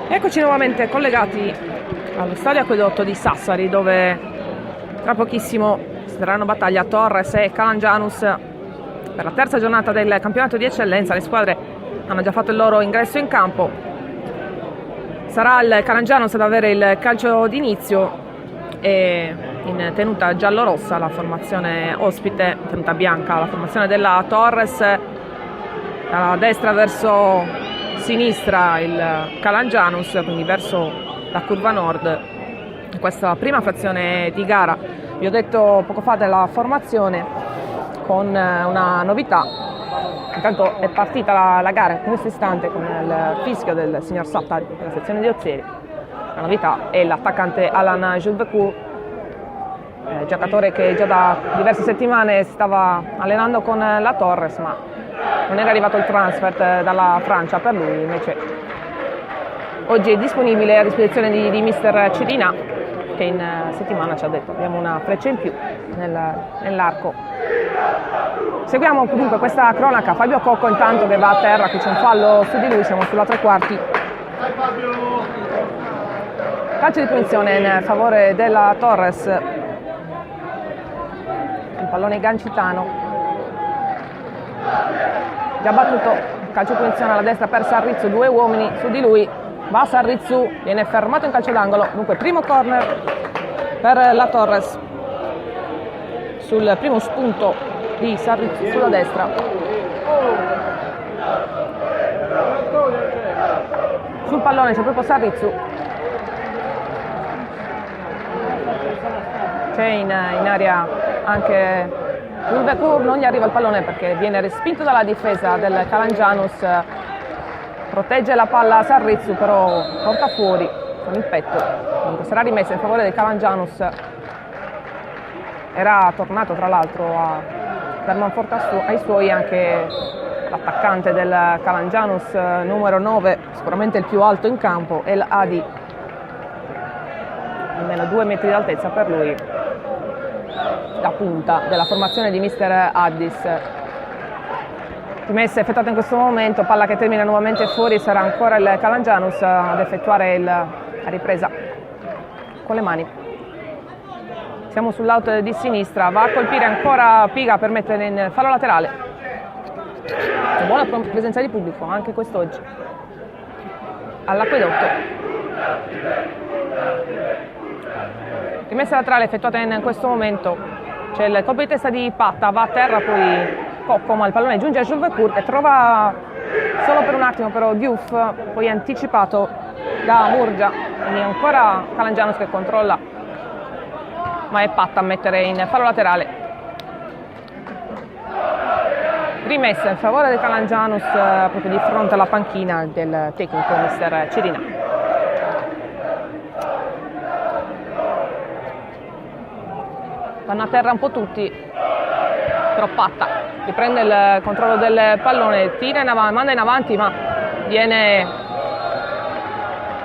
Eccoci nuovamente collegati allo stadio Acquedotto di Sassari, dove tra pochissimo si daranno battaglia Torres e Calangianus per la terza giornata del campionato di eccellenza. Le squadre hanno già fatto il loro ingresso in campo. Sarà il Calangianus ad avere il calcio d'inizio e in tenuta giallo-rossa la formazione ospite, tenuta bianca la formazione della Torres, da destra verso sinistra il Calangianus, quindi verso la curva nord. Questa prima frazione di gara, vi ho detto poco fa della formazione, con una novità. Intanto è partita la gara in questo istante con il fischio del signor Satta della sezione di Ozieri. La novità è l'attaccante Alan Jules, giocatore che già da diverse settimane si stava allenando con la Torres, ma non era arrivato il transfer dalla Francia per lui. Invece oggi è disponibile a disposizione di mister Cirina, che in settimana ci ha detto abbiamo una freccia in più nell'arco. Seguiamo comunque questa cronaca. Fabio Cocco intanto che va a terra, qui c'è un fallo su di lui, siamo sulla tre quarti. Calcio di punizione in favore della Torres, il pallone gancitano già battuto. Calcio di punizione alla destra per Sarrizzu, due uomini su di lui, va Sarrizzu, viene fermato in calcio d'angolo. Dunque primo corner per la Torres sul primo spunto di Sarrizzu sulla destra. Sul pallone c'è proprio Sarrizzu, c'è in area anche Ulvekur, non gli arriva il pallone perché viene respinto dalla difesa del Calangianus. Protegge la palla Sarrizzu, però porta fuori con il petto. Dunque sarà rimessa in favore del Calangianus. Era tornato tra l'altro a dar manforte ai suoi anche l'attaccante del Calangianus, numero 9, sicuramente il più alto in campo, El Hadi, almeno 2 metri di altezza per lui, la punta della formazione di mister Addis. Rimessa effettuata in questo momento, palla che termina nuovamente fuori, sarà ancora il Calangianus ad effettuare la ripresa con le mani. Siamo sull'out di sinistra, va a colpire ancora Piga per mettere in fallo laterale. Buona presenza di pubblico anche quest'oggi all'Acquedotto. Rimessa laterale effettuata in questo momento, c'è il colpo di testa di Patta, va a terra poi Cocco, ma il pallone giunge a Jules che trova solo per un attimo però Diouf, poi anticipato da Murgia, quindi ancora Calangianus che controlla, ma è Patta a mettere in fallo laterale. Rimessa in favore del Calangianus proprio di fronte alla panchina del tecnico mister Cirina. Vanno a terra un po' tutti, però Patta riprende il controllo del pallone, tira in avanti, manda in avanti, ma viene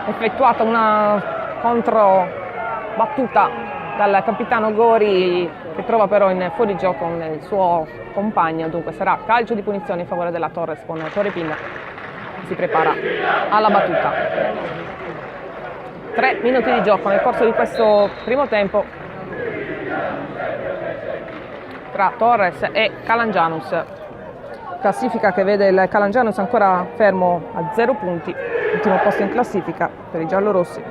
effettuata una controbattuta dal capitano Gori, che trova però in fuorigioco il suo compagno. Dunque sarà calcio di punizione in favore della Torres con Torre Pinna, si prepara alla battuta. 3 minuti di gioco nel corso di questo primo tempo tra Torres e Calangianus. Classifica che vede il Calangianus ancora fermo a 0 punti, ultimo posto in classifica per i giallorossi.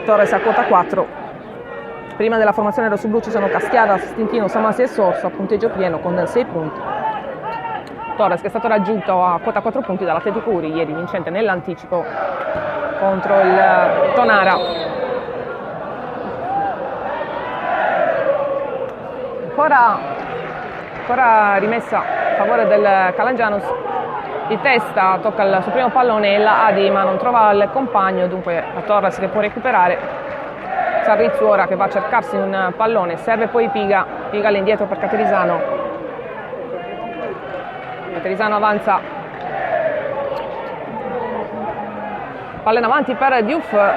Torres a quota 4. Prima della formazione rossoblu ci sono Caschiara, Stintino, Samasi e Sorso a punteggio pieno con 6 punti. Torres che è stato raggiunto a quota 4 punti dall'Atletico Uri, ieri vincente nell'anticipo contro il Tonara. Ancora rimessa a favore del Calangianus, di testa tocca il suo primo pallone la Adi, ma non trova il compagno, dunque la Torres che può recuperare. Sarrizzu ora che va a cercarsi un pallone, serve poi Piga all'indietro per Caterisano. Caterisano avanza, palla in avanti per Diouf,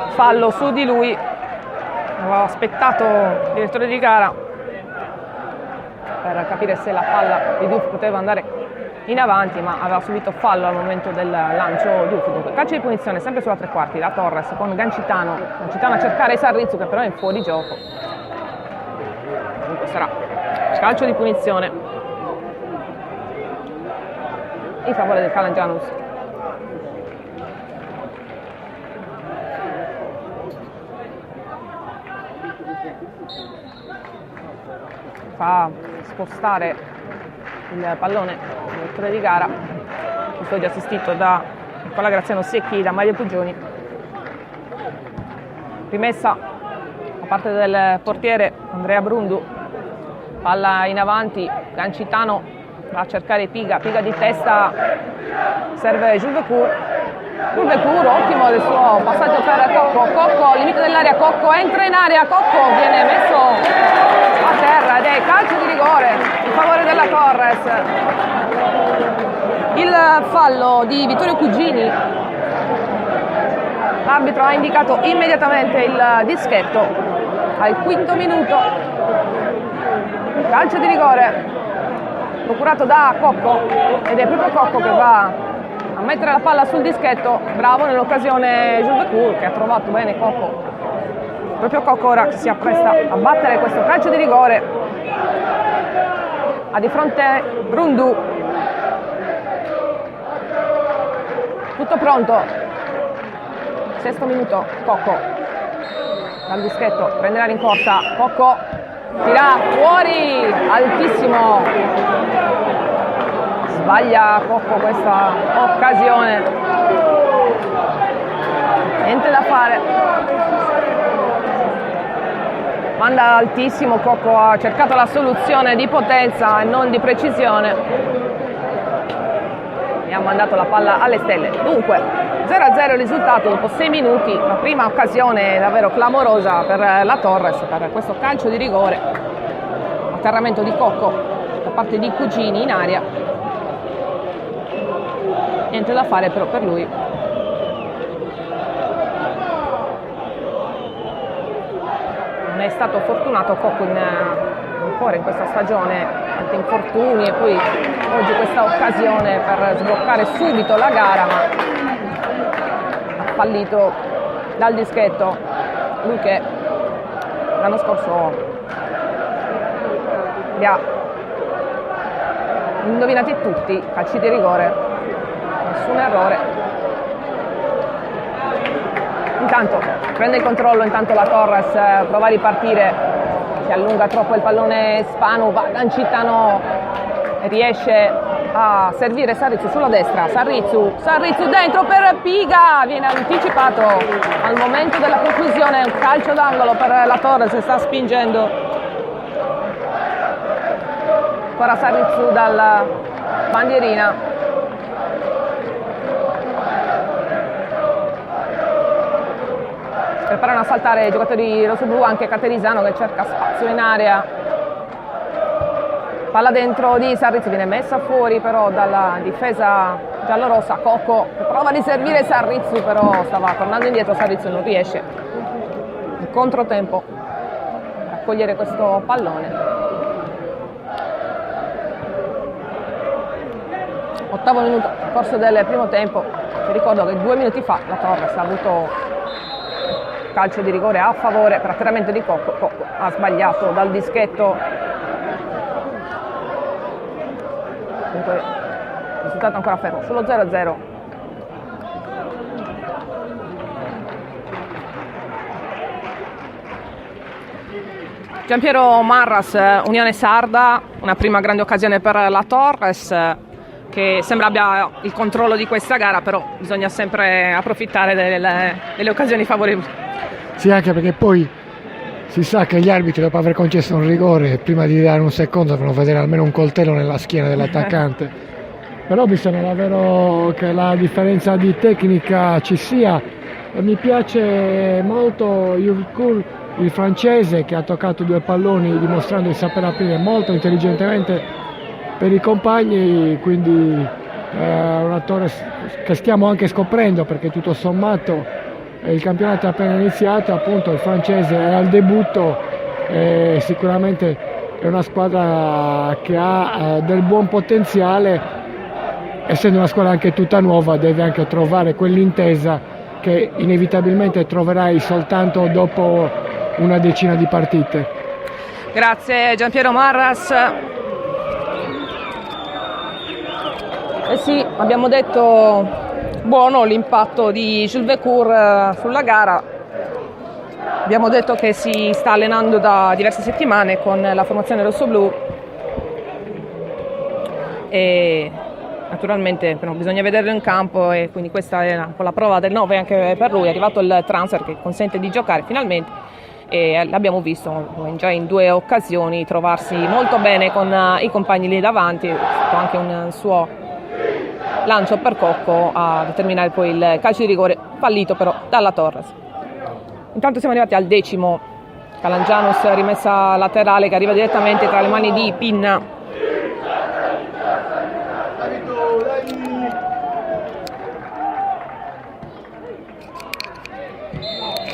fallo su di lui. Aveva aspettato il direttore di gara per capire se la palla di Diouf poteva andare in avanti, ma aveva subito fallo al momento del lancio giusto. Dunque, calcio di punizione sempre sulla tre quarti, la Torres con Gancitano a cercare Sarrizzu che però è fuori gioco. Dunque sarà calcio di punizione in favore del Calangianus. Fa spostare il pallone il direttore di gara, questo è assistito da Nicola Graziano Secchi, da Mario Pugioni. Rimessa da parte del portiere Andrea Brundu, palla in avanti, Gancitano va a cercare Piga di testa, serve Jules Becour, ottimo il suo passaggio per Cocco, limite dell'area, Cocco entra in area, Cocco viene messo a terra ed è calcio di rigore in favore della Torres. Il fallo di Vittorio Cugini, l'arbitro ha indicato immediatamente il dischetto al quinto minuto. Calcio di rigore procurato da Cocco ed è proprio Cocco che va a mettere la palla sul dischetto. Bravo nell'occasione Jules Becour che ha trovato bene Cocco. Proprio Cocco ora che si appresta a battere questo calcio di rigore. Ha di fronte Brundu. Tutto pronto. Sesto minuto, Cocco dal dischetto, prende la rincorsa, Cocco tira fuori, altissimo. Sbaglia Cocco questa occasione. Niente da fare. Manda altissimo, Cocco ha cercato la soluzione di potenza e non di precisione e ha mandato la palla alle stelle. Dunque 0-0 il risultato dopo 6 minuti, la prima occasione davvero clamorosa per la Torres per questo calcio di rigore. Atterramento di Cocco da parte di Cugini in aria, niente da fare però per lui. Non è stato fortunato Cocco ancora in questa stagione, tanti infortuni e poi oggi questa occasione per sbloccare subito la gara, ma ha fallito dal dischetto. Lui che l'anno scorso li ha indovinati tutti, calci di rigore, nessun errore. Intanto prende il controllo, intanto la Torres prova a ripartire, si allunga troppo il pallone Spanu, va Gancitano, riesce a servire Sarrizzu sulla destra, Sarrizzu dentro per Piga, viene anticipato al momento della conclusione, un calcio d'angolo per la Torres, sta spingendo ancora Sarrizzu dalla bandierina. Preparano a saltare i giocatori rossoblu, anche Caterisano che cerca spazio in area. Palla dentro di Sarrizzu, viene messa fuori però dalla difesa giallorossa. Cocco prova a riservire Sarrizzu, però stava tornando indietro, Sarrizzu non riesce in controtempo a raccogliere questo pallone. Ottavo minuto, nel corso del primo tempo. Vi ricordo che 2 minuti fa la Torres ha avuto calcio di rigore a favore per atterramento di Cocco. Cocco ha sbagliato dal dischetto. Dunque il risultato ancora fermo sullo 0-0. Giampiero Marras, Unione Sarda, una prima grande occasione per la Torres che sembra abbia il controllo di questa gara, però bisogna sempre approfittare delle occasioni favorevoli. Sì, anche perché poi si sa che gli arbitri, dopo aver concesso un rigore, prima di dare un secondo devono vedere almeno un coltello nella schiena dell'attaccante. Però bisogna davvero che la differenza di tecnica ci sia. E mi piace molto Yurkul, il francese, che ha toccato 2 palloni dimostrando di saper aprire molto intelligentemente per i compagni, quindi una Torres che stiamo anche scoprendo, perché tutto sommato il campionato è appena iniziato, appunto il francese è al debutto e sicuramente è una squadra che ha del buon potenziale essendo una squadra anche tutta nuova, deve anche trovare quell'intesa che inevitabilmente troverai soltanto dopo una decina di partite. Grazie Giampiero Marras. Sì, abbiamo detto buono l'impatto di Jules Vecourt sulla gara. Abbiamo detto che si sta allenando da diverse settimane con la formazione rossoblu e naturalmente però bisogna vederlo in campo, e quindi questa è un po' la prova del 9 anche per lui. È arrivato il transfer che consente di giocare finalmente e l'abbiamo visto già in 2 occasioni trovarsi molto bene con i compagni lì davanti. È stato anche un suo lancio per Cocco a determinare poi il calcio di rigore fallito però dalla Torres. Intanto siamo arrivati al 10°, Calangianus rimessa laterale che arriva direttamente tra le mani di Pinna.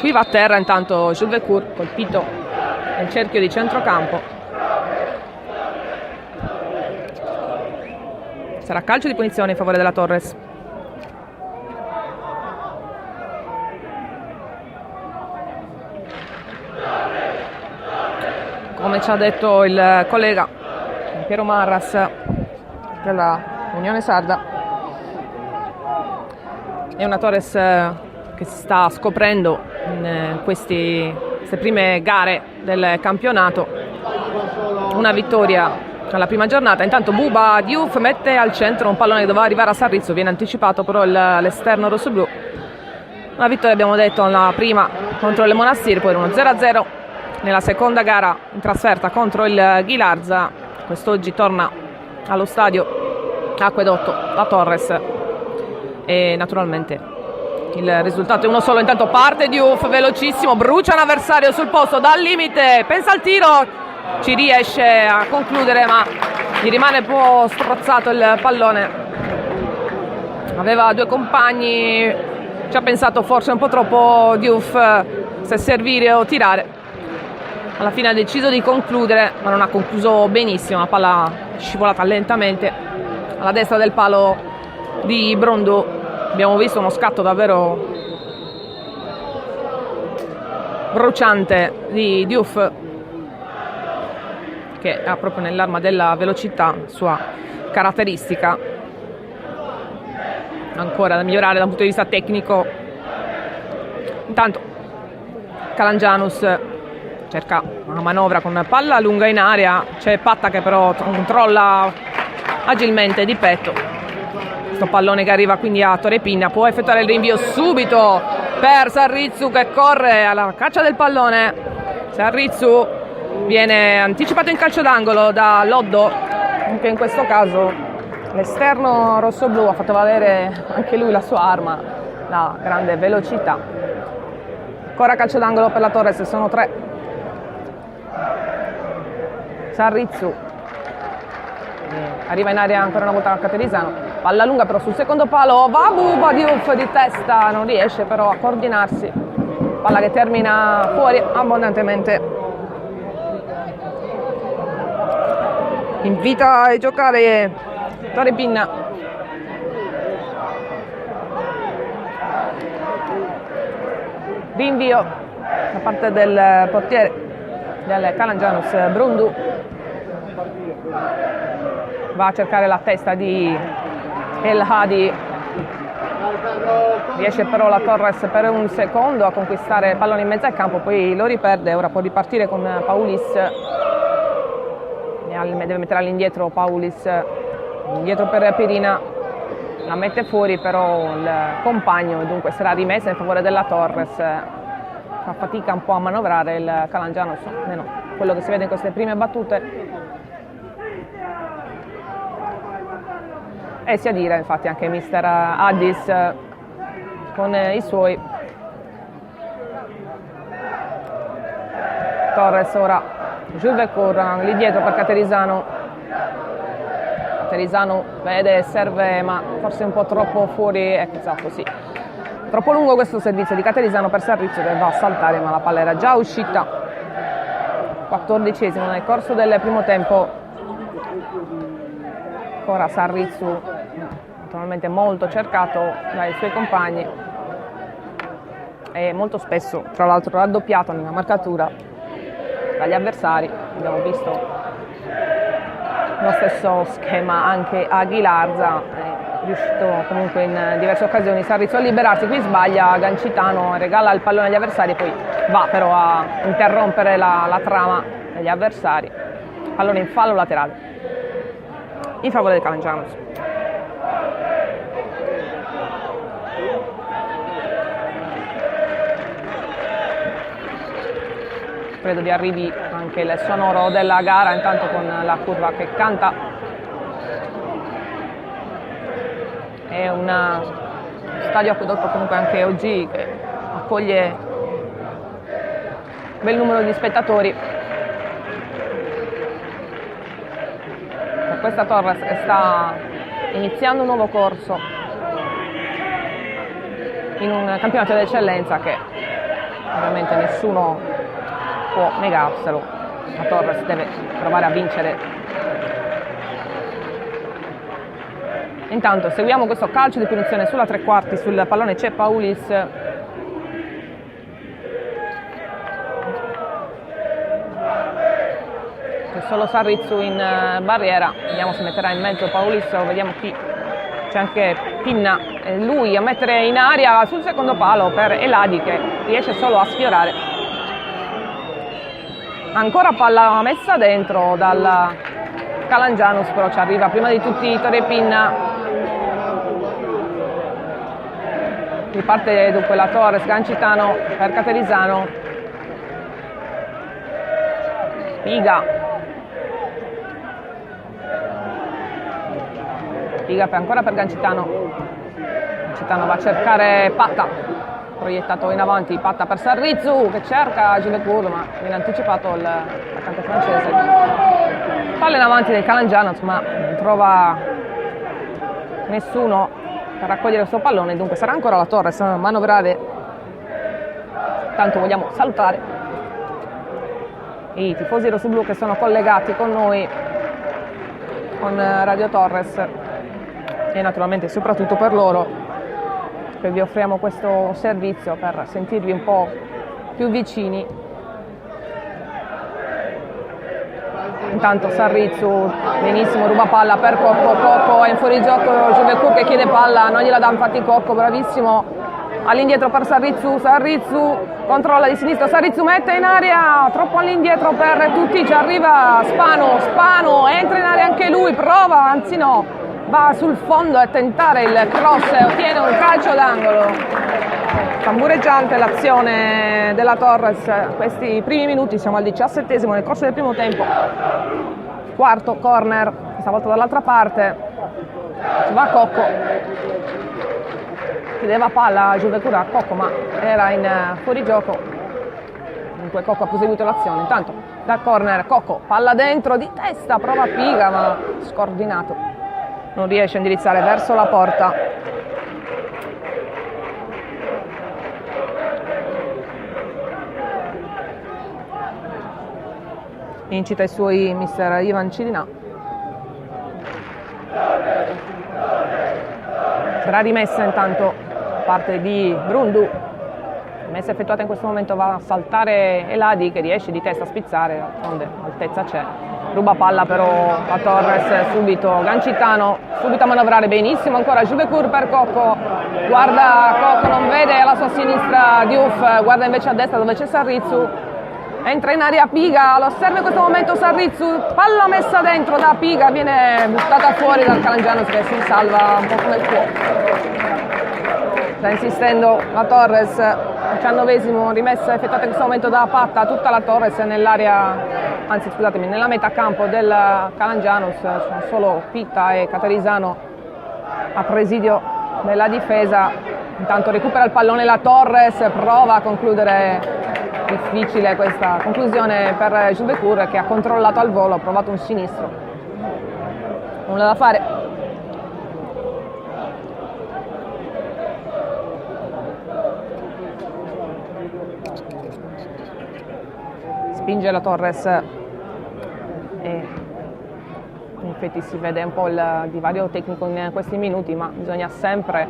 Qui va a terra intanto Jules Vecourt, colpito nel cerchio di centrocampo. Sarà calcio di punizione in favore della Torres. Come ci ha detto il collega Piero Marras della Unione Sarda, è una Torres che si sta scoprendo in queste prime gare del campionato. Una vittoria alla prima giornata. Intanto Buba Diouf mette al centro un pallone che doveva arrivare a Sarrizzo, viene anticipato però l'esterno rossoblu. Una vittoria, abbiamo detto, la prima contro il Monastir, poi 1-0 nella seconda gara in trasferta contro il Ghilarza. Quest'oggi torna allo stadio Acquedotto la Torres e naturalmente il risultato è uno solo. Intanto parte Diouf velocissimo, brucia un avversario sul posto dal limite, pensa al tiro, ci riesce a concludere ma gli rimane un po' strozzato il pallone. Aveva 2 compagni, ci ha pensato forse un po' troppo Diouf se servire o tirare. Alla fine ha deciso di concludere ma non ha concluso benissimo, la palla scivolata lentamente alla destra del palo di Brondou. Abbiamo visto uno scatto davvero bruciante di Diouf, che ha proprio nell'arma della velocità sua caratteristica, ancora da migliorare dal punto di vista tecnico. Intanto Calangianus cerca una manovra con palla lunga in aria, c'è Patta che però controlla agilmente di petto. Questo pallone che arriva quindi a Torrepina, può effettuare il rinvio subito per Sarrizzu che corre alla caccia del pallone. Sarrizzu viene anticipato in calcio d'angolo da Loddo, anche in questo caso l'esterno rossoblu ha fatto valere anche lui la sua arma, la grande velocità. Ancora calcio d'angolo per la Torres, sono 3. Sarrizzu arriva in area ancora una volta a Caterisano, palla lunga però sul secondo palo, va Buba Diouf di testa, non riesce però a coordinarsi, palla che termina fuori abbondantemente. Invita a giocare Torrepina. Rinvio da parte del portiere del Calangianus Brondou, va a cercare la testa di El Hadi, riesce però la Torres per un secondo a conquistare il pallone in mezzo al campo, poi lo riperde. Ora può ripartire con Paulis, deve mettere all'indietro Paulis, indietro per Pirina, la mette fuori però il compagno e dunque sarà rimessa in favore della Torres. Fa fatica un po' a manovrare il Calangianus, almeno quello che si vede in queste prime battute. E sia dire infatti anche mister Addis con i suoi. Torres ora, Jules Vecourt lì dietro per Caterisano. Caterisano vede, serve ma forse un po' troppo fuori, ecco, esatto, sì. Troppo lungo questo servizio di Caterisano per Sarrizzo che va a saltare ma la palla era già uscita. 14° nel corso del primo tempo. Ora Sarrizzo naturalmente molto cercato dai suoi compagni e molto spesso, tra l'altro, raddoppiato nella marcatura dagli avversari. Abbiamo visto lo stesso schema anche a Ghilarza, è riuscito comunque in diverse occasioni Sarrizzo a liberarsi, qui sbaglia Gancitano, regala il pallone agli avversari, poi va però a interrompere la trama degli avversari. Pallone in fallo laterale in favore del Calangianus. Credo vi arrivi anche il sonoro della gara, intanto con la curva che canta. È un stadio acquedotto comunque anche oggi che accoglie un bel numero di spettatori. Per questa Torres che sta iniziando un nuovo corso in un campionato d'eccellenza che ovviamente nessuno può negarselo. La Torres deve provare a vincere. Intanto seguiamo questo calcio di punizione sulla tre quarti, sul pallone c'è Paulis. C'è solo Sarrizzu in barriera, vediamo se metterà in mezzo Paulis o vediamo chi. C'è anche Pinna, lui a mettere in aria sul secondo palo per Eladi che riesce solo a sfiorare. Ancora palla messa dentro dal Calangianus, però ci arriva prima di tutti Torre Pinna. Riparte dunque la Torres, Gancitano per Caterizano. Piga ancora per Gancitano. Gancitano va a cercare Patta, proiettato in avanti, Patta per Sarrizzu che cerca Gilecourt ma viene anticipato l'attaccante francese. Palla in avanti del Calangianus ma non trova nessuno per raccogliere il suo pallone, dunque sarà ancora la Torres a manovrare. Tanto vogliamo salutare i tifosi rossoblu che sono collegati con noi con Radio Torres e naturalmente soprattutto per loro che vi offriamo questo servizio per sentirvi un po' più vicini. Intanto Sarrizzu benissimo, ruba palla per Cocco è in fuorigioco, Gilecourt che chiede palla, non gliela dà infatti Cocco, bravissimo all'indietro per Sarrizzu controlla di sinistra, Sarrizzu mette in aria, troppo all'indietro per tutti, ci arriva Spano, entra in aria anche lui, prova, anzi no, va sul fondo a tentare il cross e ottiene un calcio d'angolo. Tambureggiante l'azione della Torres, questi primi minuti, siamo al 17esimo nel corso del primo tempo. Quarto corner, stavolta dall'altra parte, va Cocco, chiedeva palla a Gilecourt a Cocco ma era in fuorigioco, dunque Cocco ha proseguito l'azione. Intanto da corner Cocco, palla dentro di testa, prova Piga ma scordinato, non riesce a indirizzare verso la porta. Incita i suoi mister Ivan Cilina. Sarà rimessa intanto da parte di Brundu. Rimessa effettuata in questo momento, va a saltare Eladi che riesce di testa a spizzare, d'altronde altezza c'è. Ruba palla però la Torres, subito Gancitano, subito a manovrare benissimo ancora Gilecourt per Cocco. Guarda Cocco, non vede alla sua sinistra Diouf, guarda invece a destra dove c'è Sarrizzu. Entra in aria Piga, lo osserva in questo momento Sarrizzu, palla messa dentro da Piga, viene buttata fuori dal Calangianus che si salva un po' come il fuoco. Sta insistendo la Torres, 19esimo, rimessa effettuata in questo momento da Patta, tutta la Torres nell'area, anzi scusatemi, nella metà campo del Calangianus, sono solo Pitta e Caterizano a presidio della difesa. Intanto recupera il pallone la Torres, prova a concludere. Difficile questa conclusione per Gilecourt che ha controllato al volo, ha provato un sinistro, nulla da fare. Spinge la Torres e effetti si vede un po' il divario tecnico in questi minuti, ma bisogna sempre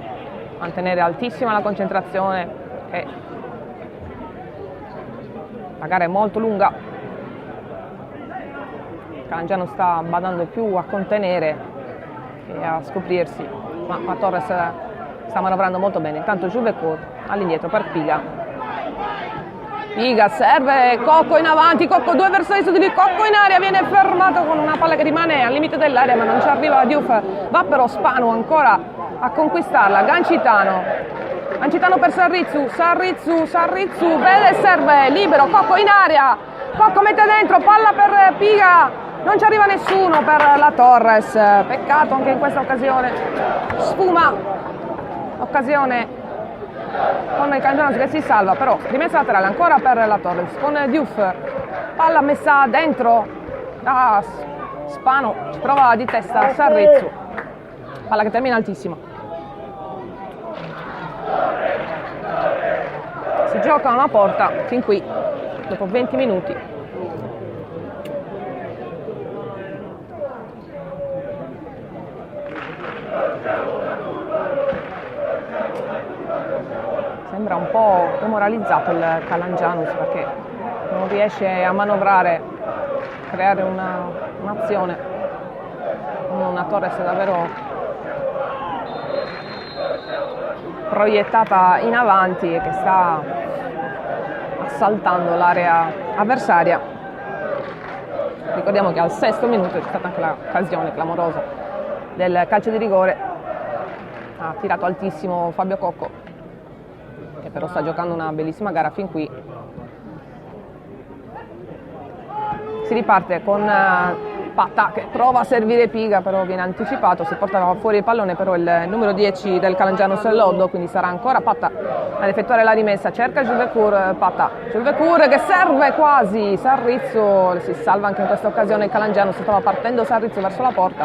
mantenere altissima la concentrazione, e la gara è molto lunga. Calangianus sta badando più a contenere e a scoprirsi, ma Torres sta manovrando molto bene. Intanto Juvecourt all'indietro per Piga. Piga serve, Cocco in avanti, Cocco, 2 avversari su di lui, Cocco in area, viene fermato con una palla che rimane al limite dell'area, ma non ci arriva Diouf. Va però Spanu ancora a conquistarla. Gancitano per Sarrizzu, vede, serve, libero, Cocco in area, Cocco mette dentro, palla per Piga, non ci arriva nessuno per la Torres. Peccato anche in questa occasione, sfuma occasione con il Calangianus che si salva, però rimessa laterale ancora per la Torres con Diouf, palla messa dentro da Spanu, ci prova di testa Sarrizzu, palla che termina altissima. Si gioca una porta fin qui dopo 20 minuti. Sembra un po' demoralizzato il Calangianus perché non riesce a manovrare, creare un'azione, una Torres davvero proiettata in avanti e che sta assaltando l'area avversaria. Ricordiamo che al 6° minuto c'è stata anche l'occasione clamorosa del calcio di rigore, ha tirato altissimo Fabio Cocco, che però sta giocando una bellissima gara fin qui. Si riparte con Patta che prova a servire Piga, però viene anticipato, si porta fuori il pallone, però il numero 10 del Calangianus è Loddo, quindi sarà ancora Patta ad effettuare la rimessa. Cerca Juvecourt, Patta, Juvecourt che serve quasi, Sarrizzu si salva anche in questa occasione. Il Calangianus stava partendo Sarrizzu verso la porta,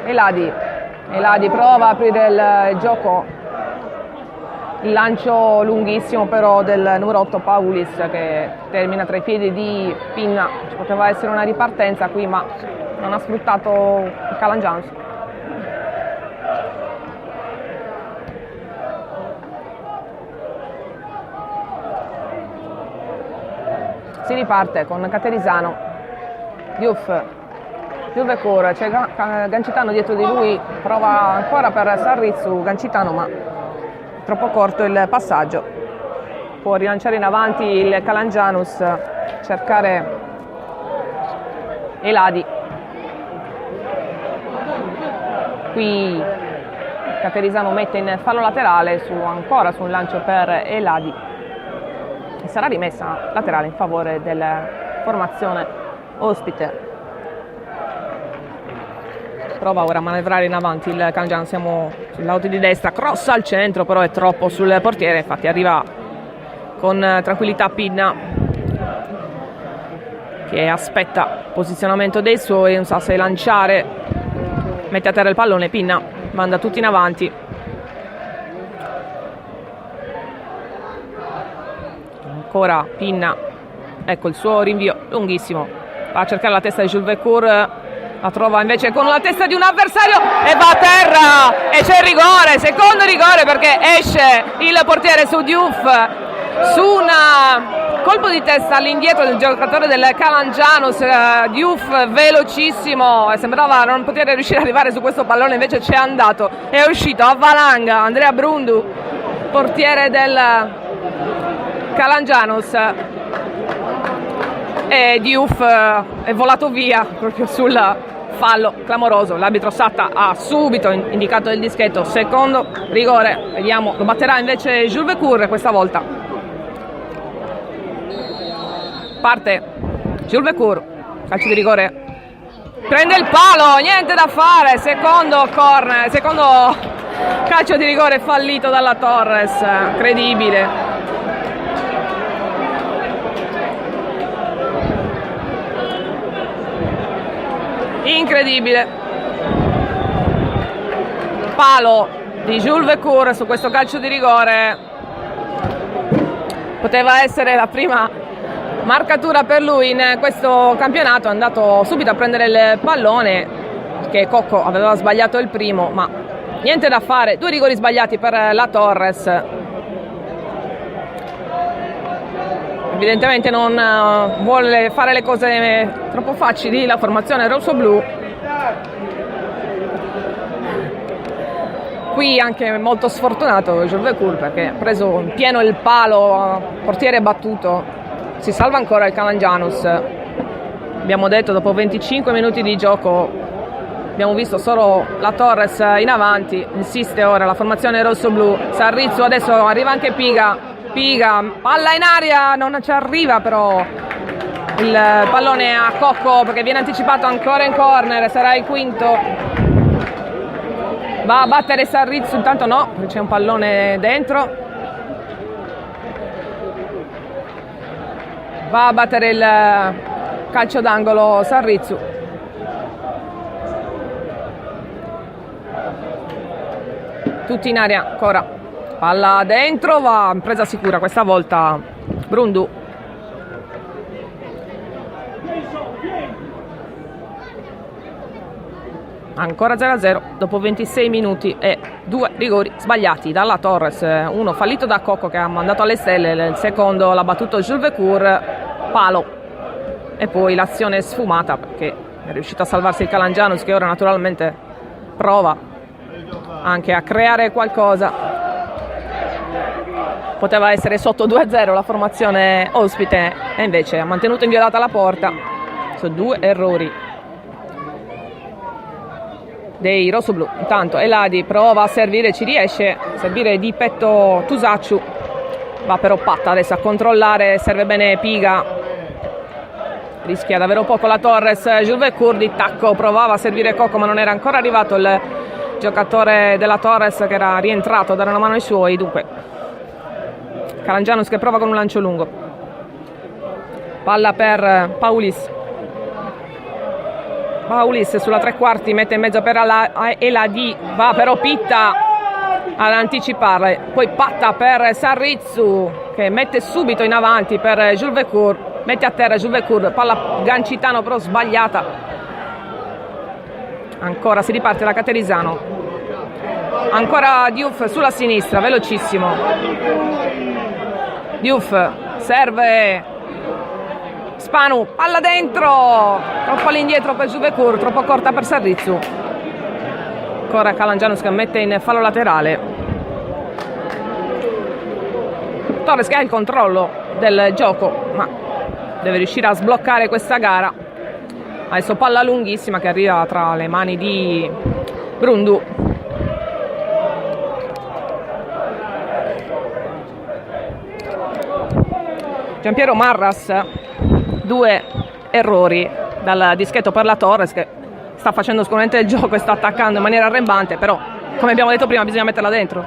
Eladi prova a aprire il gioco. Il lancio lunghissimo però del numero 8 Paulis che termina tra i piedi di Pinna. Ci poteva essere una ripartenza qui, ma non ha sfruttato il Calangianus. Si riparte con Caterisano, Diouf, Juvecourt, c'è Gancitano dietro di lui, prova ancora per Sarrizzu, Gancitano ma troppo corto il passaggio. Può rilanciare in avanti il Calangianus, cercare Eladi. Qui Caterisano mette in fallo laterale ancora su un lancio per Eladi e sarà rimessa laterale in favore della formazione ospite. Prova ora a manevrare in avanti il Calangianus, siamo sull'auto di destra, cross al centro, però è troppo sul portiere, infatti arriva con tranquillità Pinna che aspetta posizionamento dei suoi, non sa se lanciare, mette a terra il pallone, Pinna manda tutti in avanti. Ancora Pinna, ecco il suo rinvio lunghissimo, va a cercare la testa di Juvecourt, la trova invece con la testa di un avversario e va a terra e c'è il rigore, secondo rigore perché esce il portiere su Diouf su un colpo di testa all'indietro del giocatore del Calangianus. Diouf velocissimo, sembrava non poter riuscire ad arrivare su questo pallone, invece c'è andato, è uscito a valanga Andrea Brundu, portiere del Calangianus, e Diouf è volato via proprio sul fallo clamoroso. L'arbitro Satta ha subito indicato il dischetto, secondo rigore, vediamo, lo batterà invece Juvecourt questa volta. Parte Juvecourt, calcio di rigore, prende il palo, niente da fare, secondo corner, secondo calcio di rigore fallito dalla Torres, credibile. Incredibile, palo di Juvecourt su questo calcio di rigore, poteva essere la prima marcatura per lui in questo campionato. È andato subito a prendere il pallone, che Cocco aveva sbagliato il primo, ma niente da fare, 2 rigori sbagliati per la Torres. Evidentemente non vuole fare le cose troppo facili la formazione rosso-blu. Qui anche molto sfortunato Julvecourt, perché ha preso in pieno il palo, portiere battuto. Si salva ancora il Calangianus. Abbiamo detto, dopo 25 minuti di gioco abbiamo visto solo la Torres in avanti. Insiste ora la formazione rosso-blu. Sarrizzu, adesso arriva anche Piga, palla in aria, non ci arriva però il pallone a Cocco, perché viene anticipato ancora in corner. Sarà il quinto. Va a battere Sarrizzu, intanto no, c'è un pallone dentro. Va a battere il calcio d'angolo Sarrizzu. Tutti in aria ancora. Palla dentro, va presa sicura questa volta Brundu. Ancora 0-0 dopo 26 minuti e 2 rigori sbagliati dalla Torres. Uno fallito da Cocco, che ha mandato alle stelle, il secondo l'ha battuto Julvecourt, palo. E poi l'azione sfumata, perché è riuscito a salvarsi il Calangianus, che ora naturalmente prova anche a creare qualcosa. Poteva essere sotto 2-0 la formazione ospite e invece ha mantenuto inviolata la porta. Sono 2 errori dei rossoblu. Intanto Eladi prova a servire, ci riesce a servire di petto Tusacciu, va però Patta adesso a controllare, serve bene Piga, rischia davvero poco la Torres. Julvecourt di tacco provava a servire Cocco, ma non era ancora arrivato il giocatore della Torres, che era rientrato a dare una mano ai suoi. Dunque Calangianus che prova con un lancio lungo, palla per Paulis sulla tre quarti, mette in mezzo per Eladi, va però Pitta ad anticiparle, poi Patta per Sarrizzu, che mette subito in avanti per Julvecourt, mette a terra Julvecourt, palla Gancitano però sbagliata. Ancora si riparte la Caterisano, ancora Diouf sulla sinistra, velocissimo Diouf, serve Spanu, palla dentro, troppo all'indietro per Julvecourt, troppo corta per Sarrizzu. Ancora Calangianus che mette in fallo laterale. Torres che ha il controllo del gioco, ma deve riuscire a sbloccare questa gara. Adesso palla lunghissima che arriva tra le mani di Brundu. Giampiero Marras, 2 errori dal dischetto per la Torres, che sta facendo sicuramente il gioco e sta attaccando in maniera arrembante, però come abbiamo detto prima bisogna metterla dentro.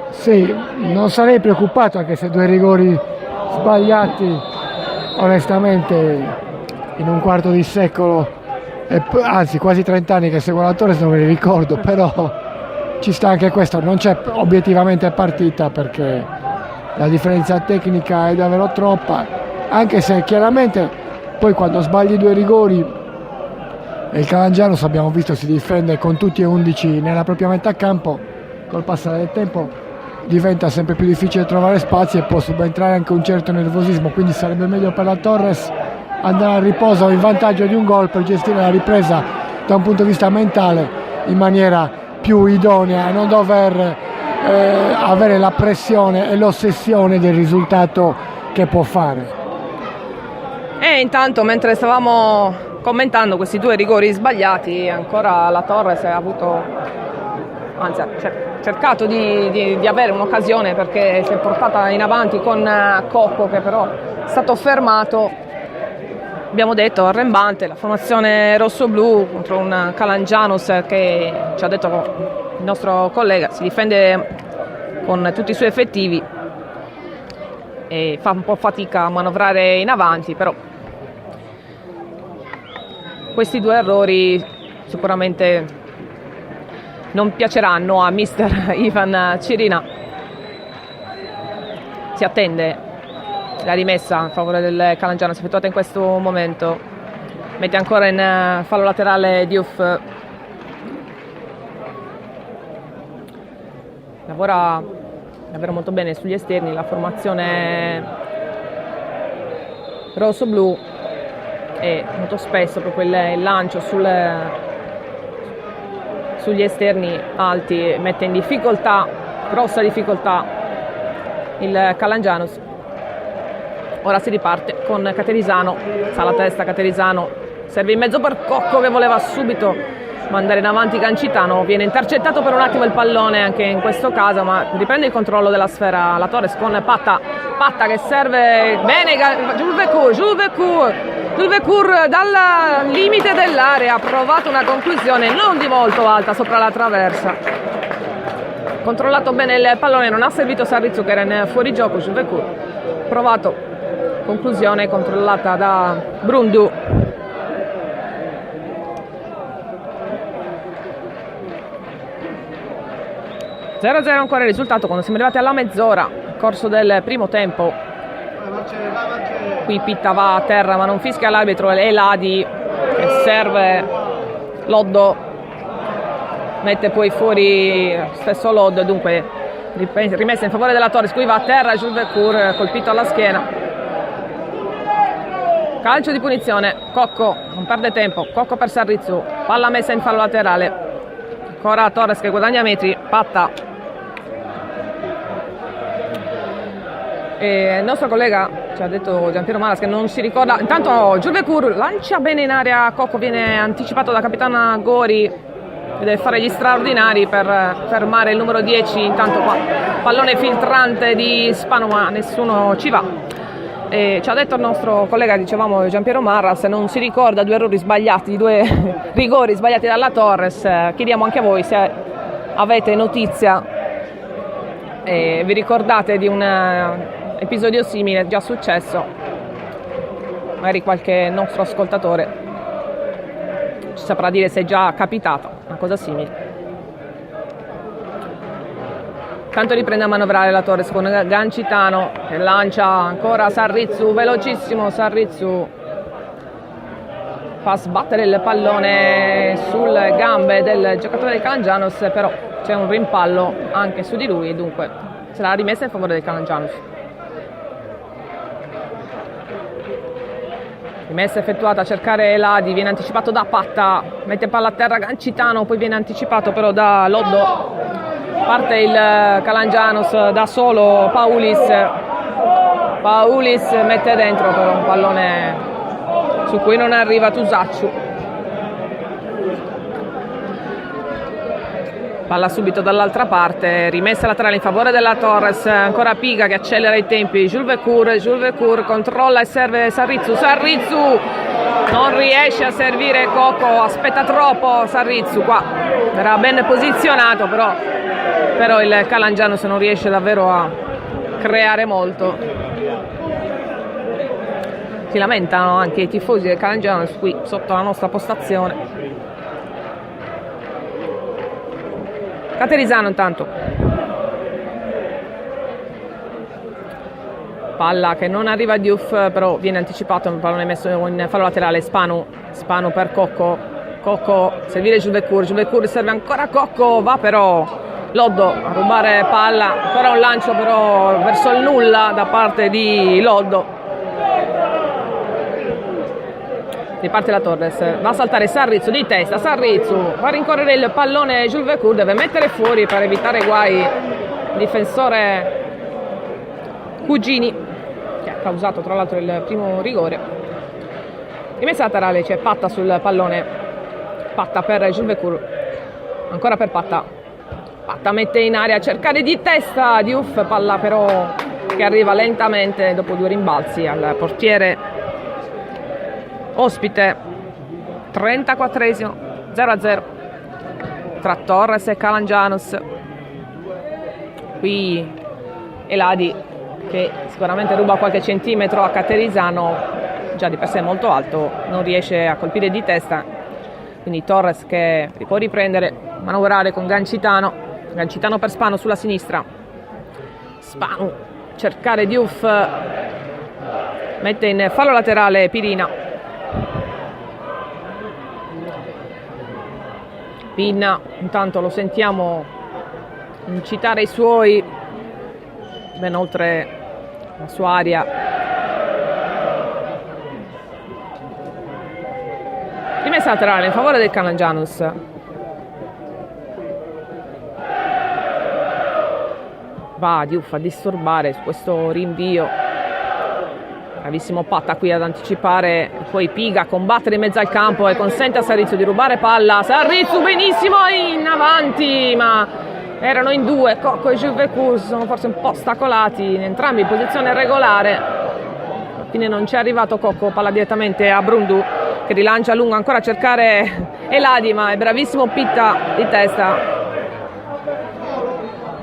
Sì, non sarei preoccupato, anche se 2 rigori sbagliati onestamente in un quarto di secolo, anzi quasi 30 anni che seguo la Torres, non me li ricordo, però ci sta anche questo, non c'è obiettivamente partita perché la differenza tecnica è davvero troppa, anche se chiaramente poi quando sbagli 2 rigori e il Calangianus abbiamo visto si difende con tutti e 11 nella propria metà campo, col passare del tempo diventa sempre più difficile trovare spazi e può subentrare anche un certo nervosismo, quindi sarebbe meglio per la Torres andare al riposo in vantaggio di un gol per gestire la ripresa da un punto di vista mentale in maniera più idonea, non dover avere la pressione e l'ossessione del risultato che può fare. E intanto, mentre stavamo commentando questi 2 rigori sbagliati, ancora la Torres ha avuto, anzi ha cercato di avere un'occasione, perché si è portata in avanti con Cocco, che però è stato fermato. Abbiamo detto arrembante la formazione rosso-blu contro un Calangianus che, ci ha detto il nostro collega, si difende con tutti i suoi effettivi e fa un po' fatica a manovrare in avanti, però questi 2 errori sicuramente non piaceranno a mister Ivan Cirina. Si attende la rimessa a favore del Calangianus effettuata in questo momento. mette ancora in fallo laterale Diouf. Lavora davvero molto bene sugli esterni, la formazione rosso-blu, e molto spesso proprio il lancio sugli esterni alti mette in difficoltà, grossa difficoltà, il Calangianus. Ora si riparte con Caterisano, sa la testa Caterisano, serve in mezzo per Cocco che voleva subito mandare in avanti Gancitano, viene intercettato per un attimo il pallone anche in questo caso, ma riprende il controllo della sfera la Torres con Patta che serve bene, Jules Vecour dal limite dell'area ha provato una conclusione non di molto alta sopra la traversa, controllato bene il pallone, non ha servito Sarrizzu che era in fuorigioco. Jules Vecour provato, conclusione controllata da Brundu. (0-0) ancora il risultato quando siamo arrivati alla mezz'ora, corso del primo tempo. Qui Pitta va a terra ma non fischia l'arbitro, e Ladi che serve Loddo, mette poi fuori stesso Loddo, dunque rimessa in favore della Torres. Qui va a terra Jules Vecour, colpito alla schiena. Calcio di punizione, Cocco non perde tempo, Cocco per Sarrizzu, palla messa in fallo laterale, ancora Torres che guadagna metri, Patta. E il nostro collega ci ha detto, Giampiero Maras, che non si ricorda. Intanto Jules Vecour lancia bene in area, Cocco viene anticipato da capitano Gori che deve fare gli straordinari per fermare il numero 10. Intanto qua pallone filtrante di Spanu ma nessuno ci va. E ci ha detto il nostro collega, dicevamo Giampiero Marras, non si ricorda due rigori sbagliati dalla Torres. Chiediamo anche a voi se avete notizia e vi ricordate di un episodio simile già successo, magari qualche nostro ascoltatore ci saprà dire se è già capitata una cosa simile. Tanto riprende a manovrare la Torres con Gancitano che lancia ancora Sarrizzu, velocissimo Sarrizzu, fa sbattere il pallone sulle gambe del giocatore del Calangianus, però c'è un rimpallo anche su di lui e dunque sarà rimessa in favore del Calangianus. Rimessa effettuata a cercare Ladi, viene anticipato da Patta, mette palla a terra Gancitano, poi viene anticipato però da Loddo, parte il Calangianus da solo, Paulis mette dentro però un pallone su cui non arriva Tusacciu. Palla subito dall'altra parte, rimessa laterale in favore della Torres, ancora Piga che accelera i tempi, Jules Vecour controlla e serve Sarrizzu non riesce a servire Cocco, aspetta troppo Sarrizzu, qua era ben posizionato però il Calangianus non riesce davvero a creare molto. Si lamentano anche i tifosi del Calangianus qui sotto la nostra postazione. Caterisano intanto, palla che non arriva a Diouf, però viene anticipato, un pallone messo in fallo laterale. Spanu per Cocco, servire Jules Vecour serve ancora Cocco, va però Loddo a rubare palla, ancora un lancio però verso il nulla da parte di Loddo. Riparte la Torres, va a saltare Sarrizzu di testa, Sarrizzu va a rincorrere il pallone, Jules Vecour deve mettere fuori per evitare guai il difensore Cugini che ha causato tra l'altro il primo rigore. Rimessa laterale, c'è Patta sul pallone, Patta per Jules Vecour, ancora per Patta mette in aria a cercare di testa Diouf, palla però che arriva lentamente dopo due rimbalzi al portiere ospite. 34esimo, 0-0 tra Torres e Calangianus. Qui Eladi che sicuramente ruba qualche centimetro a Caterisano, già di per sé molto alto, non riesce a colpire di testa, quindi Torres che può riprendere, manovrare con Gancitano per Spanu sulla sinistra, Spanu cercare Diouf, mette in fallo laterale Pirina. Pinna, intanto lo sentiamo incitare i suoi ben oltre la sua area. Rimessa laterale in favore del Calangianus. Va Diouf a disturbare su questo rinvio. Bravissimo Patta qui ad anticipare, poi Piga a combattere in mezzo al campo e consente a Sarrizzu di rubare palla. Sarrizzu benissimo in avanti, ma erano in due, Cocco e Juvecourt sono forse un po' ostacolati, entrambi in posizione regolare. Alla fine non c'è arrivato Cocco, palla direttamente a Brundu che rilancia a lungo ancora a cercare Eladi, ma è bravissimo Pitta di testa.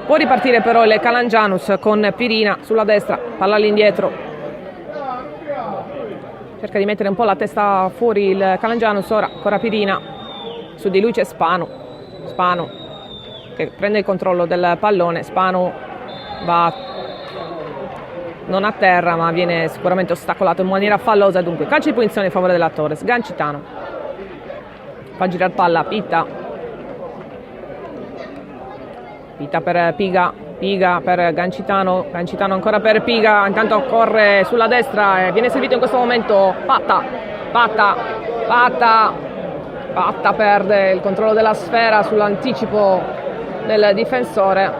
Può ripartire però il Calangianus con Pirina sulla destra, palla all'indietro. Cerca di mettere un po' la testa fuori il Calangianus, ora ancora Pirina, su di lui c'è Spanu che prende il controllo del pallone. Spanu va non a terra ma viene sicuramente ostacolato in maniera fallosa, dunque calcio di punizione in favore della Torres. Gancitano fa girare palla, Pitta per Piga per Gancitano ancora per Piga, intanto corre sulla destra e viene servito in questo momento Patta perde il controllo della sfera sull'anticipo del difensore,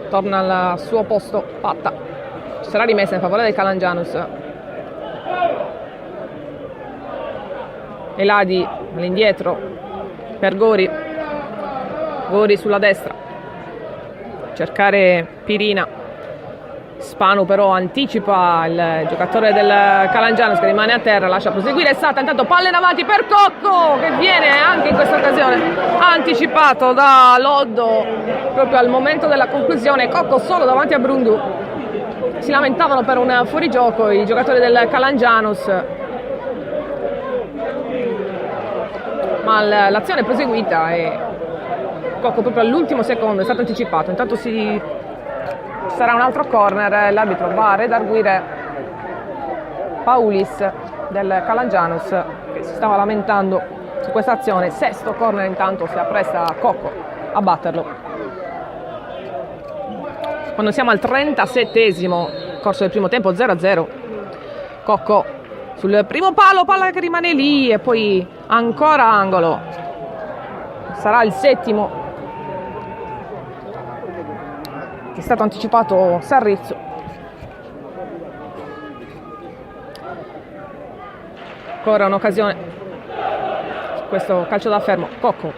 torna al suo posto Patta, ci sarà rimessa in favore del Calangianus. Eladi all'indietro per Gori sulla destra, cercare Pirina. Spanu però anticipa il giocatore del Calangianus che rimane a terra, lascia proseguire Sata, intanto palla in avanti per Cocco che viene anche in questa occasione anticipato da Loddo proprio al momento della conclusione. Cocco solo davanti a Brundu, si lamentavano per un fuorigioco i giocatori del Calangianus, ma l'azione è proseguita e Cocco proprio all'ultimo secondo è stato anticipato. Intanto ci sarà un altro corner, l'arbitro va a redarguire Paulis del Calangianus che si stava lamentando su questa azione. Sesto corner, intanto si appresta Cocco a batterlo. Quando siamo al 37esimo corso del primo tempo, 0-0, Cocco sul primo palo, palla che rimane lì e poi ancora angolo. Sarà il settimo. È stato anticipato Sarrizzu. Ancora un'occasione su questo calcio da fermo. Cocco,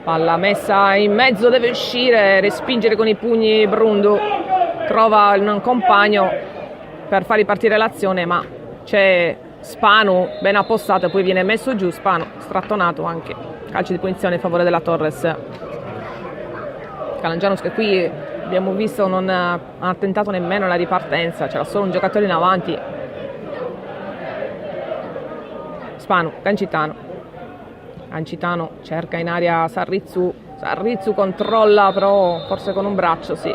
palla messa in mezzo, deve uscire, respingere con i pugni Brundu, trova un compagno per far ripartire l'azione, ma c'è Spanu ben appostato e poi viene messo giù Spanu, strattonato anche. Calcio di punizione in favore della Torres. Calangianus che qui abbiamo visto non ha tentato nemmeno la ripartenza, c'era solo un giocatore in avanti. Spanu, Gancitano cerca in aria Sarrizzu controlla però forse con un braccio, sì,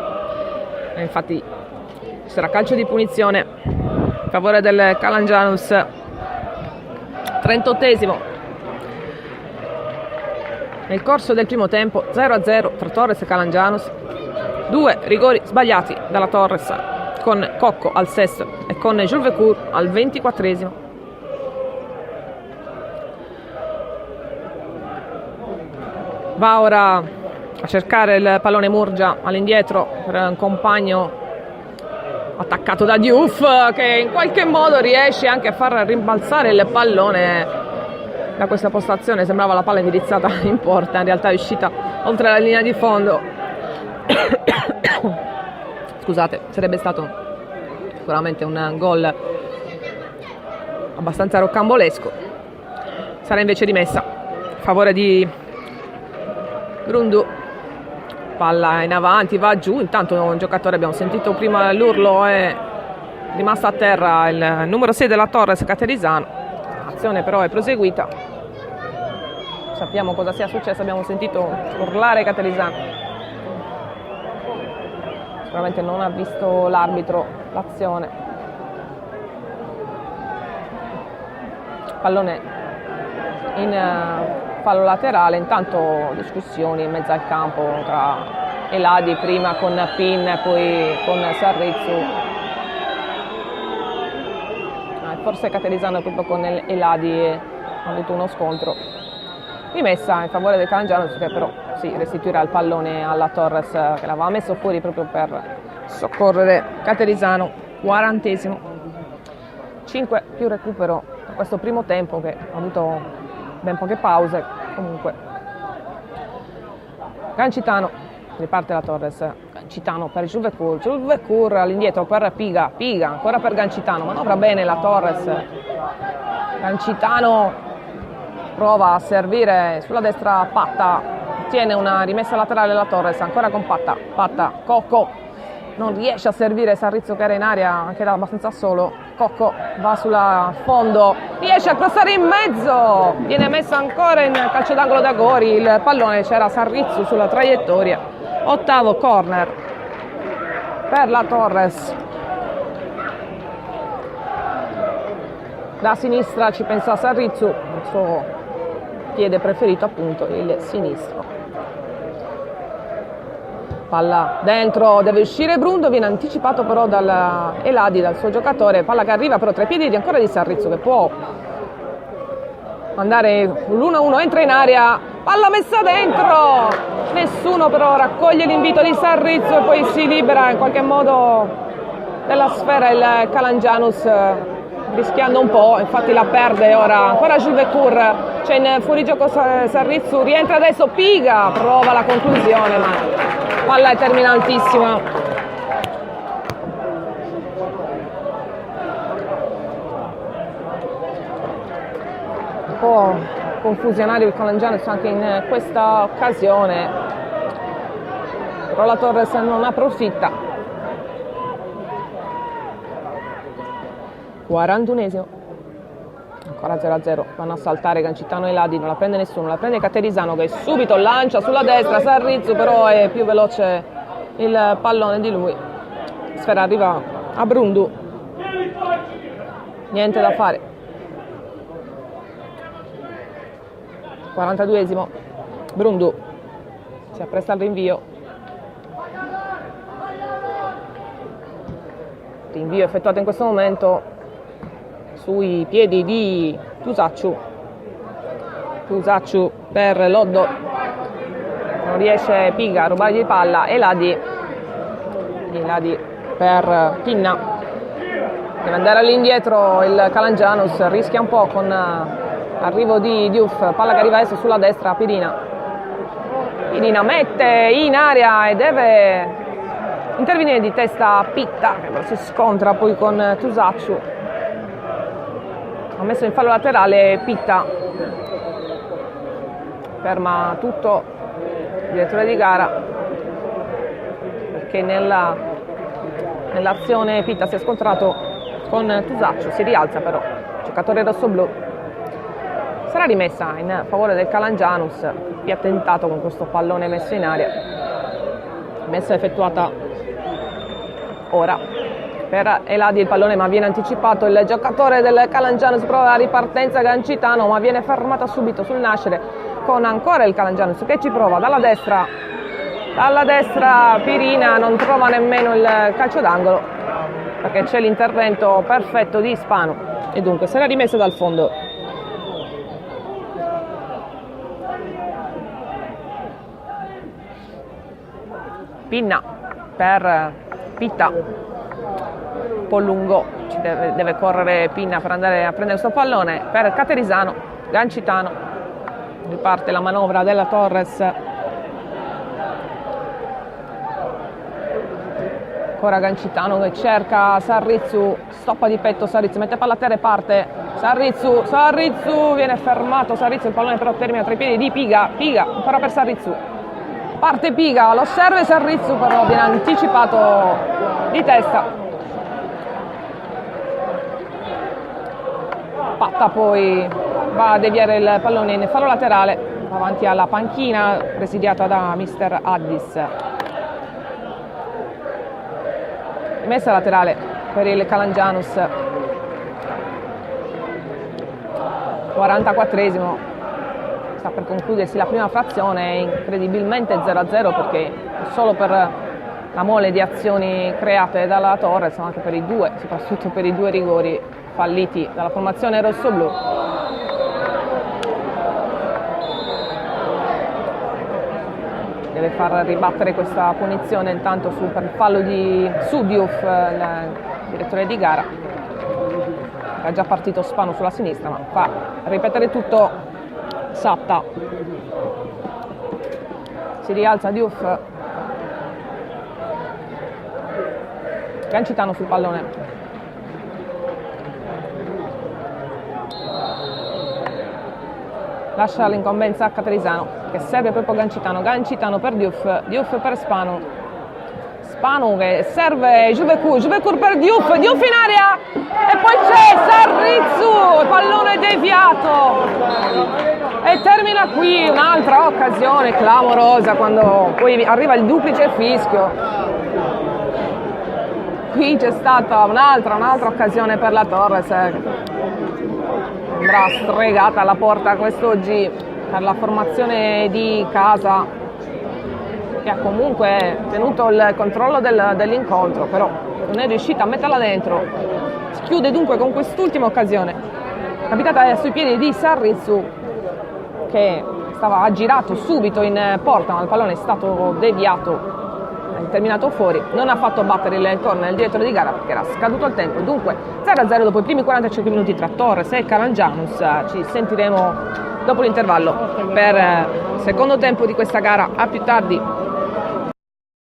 e infatti ci sarà calcio di punizione in favore del Calangianus. 38esimo nel corso del primo tempo, 0-0 tra Torres e Calangianus. 2 rigori sbagliati dalla Torres con Cocco al sesto e con Juvecourt al 24esimo. Va ora a cercare il pallone Murgia all'indietro per un compagno attaccato da Diouf che in qualche modo riesce anche a far rimbalzare il pallone da questa postazione. Sembrava la palla indirizzata in porta, in realtà è uscita oltre la linea di fondo. Scusate, sarebbe stato sicuramente un gol abbastanza rocambolesco. Sarà invece rimessa a favore di Brundu. Palla in avanti, va giù, intanto un giocatore, abbiamo sentito prima l'urlo, è rimasto a terra il numero 6 della Torres, Caterisano. L'azione però è proseguita, sappiamo cosa sia successo, abbiamo sentito urlare Caterisano. Sicuramente non ha visto l'arbitro l'azione. Pallone in fallo laterale. Intanto discussioni in mezzo al campo tra Eladi, prima con Pin, poi con Sarrizzu. Forse Caterisano proprio con Eladi ha avuto uno scontro. Rimessa in favore del Calangianus, che però restituirà il pallone alla Torres, che l'aveva messo fuori proprio per soccorrere Caterisano. 40esimo. 5 più recupero per questo primo tempo, che ha avuto ben poche pause. Comunque Gancitano, riparte la Torres. Gancitano per Juvecourt all'indietro per Piga, ancora per Gancitano, manovra bene la Torres. Gancitano prova a servire sulla destra Patta, tiene una rimessa laterale la Torres, ancora con Patta, Cocco non riesce a servire Sarrizzu, che era in area anche da abbastanza solo. Cocco va sulla fondo, riesce a crossare in mezzo, viene messo ancora in calcio d'angolo da Gori, il pallone, c'era Sarrizzu sulla traiettoria. 8º corner per la Torres. Da sinistra ci pensa Sarrizzu, il suo piede preferito appunto il sinistro. Palla dentro, deve uscire Brundo, viene anticipato però da Eladi, dal suo giocatore. Palla che arriva però tra i piedi ancora di Sarrizzu, che può andare l'1-1, entra in area, palla messa dentro, nessuno però raccoglie l'invito di Sarrizzu e poi si libera in qualche modo della sfera il Calangianus, rischiando un po', infatti la perde ora ancora Juvecourt, c'è in fuorigioco Sarrizzu, rientra adesso Piga, prova la conclusione ma palla è terminantissima. Un po' confusionario il Calangianus anche in questa occasione, però la Torres non approfitta. 41esimo, ancora 0-0, vanno a saltare Gancitano e Ladi, non la prende nessuno, la prende Caterisano che subito lancia sulla destra, Sarrizzu però è più veloce il pallone di lui, sfera arriva a Brundu, niente da fare. 42esimo, Brundu si appresta al rinvio, effettuato in questo momento sui piedi di Tusacciu per Loddo, non riesce Piga a rubargli palla, e Ladi per Pinna, deve andare all'indietro il Calangianus, rischia un po' con arrivo di Diouf, palla che arriva adesso sulla destra, Pirina mette in area e deve intervenire di testa Pitta, che si scontra poi con Tusacciu. Ha messo in fallo laterale Pitta, ferma tutto il direttore di gara perché nell'azione Pitta si è scontrato con Tusacciu, si rialza però il giocatore rossoblu. Sarà rimessa in favore del Calangianus, che ha tentato con questo pallone messo in aria. Messa effettuata ora per Eladi, il pallone ma viene anticipato, il giocatore del Calangianus prova la ripartenza, Gancitano, ma viene fermata subito sul nascere con ancora il Calangianus che ci prova dalla destra Pirina, non trova nemmeno il calcio d'angolo perché c'è l'intervento perfetto di Spanu e dunque sarà rimessa dal fondo. Pinna per Pitta, un po' lungo, deve correre Pinna per andare a prendere questo pallone per Caterisano, Gancitano, riparte la manovra della Torres, ancora Gancitano che cerca Sarrizzu, stoppa di petto Sarrizzu, mette palla a terra e parte Sarrizzu viene fermato, il pallone però termina tra i piedi di Piga ancora per Sarrizzu. Parte Piga, lo serve Sarrizzu però viene anticipato di testa. Patta poi va a deviare il pallone in fallo laterale davanti alla panchina presidiata da mister Addis. Messa laterale per il Calangianus. 44esimo. sta per concludersi la prima frazione, è incredibilmente 0-0 perché solo per la mole di azioni create dalla Torres, ma anche per i due, soprattutto per i 2 rigori falliti dalla formazione rossoblù. Deve far ribattere questa punizione intanto per il fallo su Diouf, il direttore di gara. Era già partito Spano sulla sinistra, ma fa ripetere tutto Satta. Si rialza Diouf. Gancitano sul pallone. Lascia l'incombenza a Caterisano, che serve proprio Gancitano per Diouf per Spanu che serve Juvecur per Diouf in area e poi c'è Sarrizzu, pallone deviato e termina qui un'altra occasione clamorosa quando poi arriva il duplice fischio. Qui c'è stata un'altra occasione per la Torres, sembra stregata alla porta quest'oggi per la formazione di casa, che ha comunque tenuto il controllo dell'incontro, però non è riuscita a metterla dentro. Si chiude dunque con quest'ultima occasione, capitata sui piedi di Sarrizzu, che ha girato subito in porta, ma il pallone è stato deviato, è terminato fuori, non ha fatto battere il corner il direttore di gara perché era scaduto il tempo. Dunque 0-0 dopo i primi 45 minuti tra Torres e Calangianus. Ci sentiremo dopo l'intervallo per il secondo tempo di questa gara. A più tardi.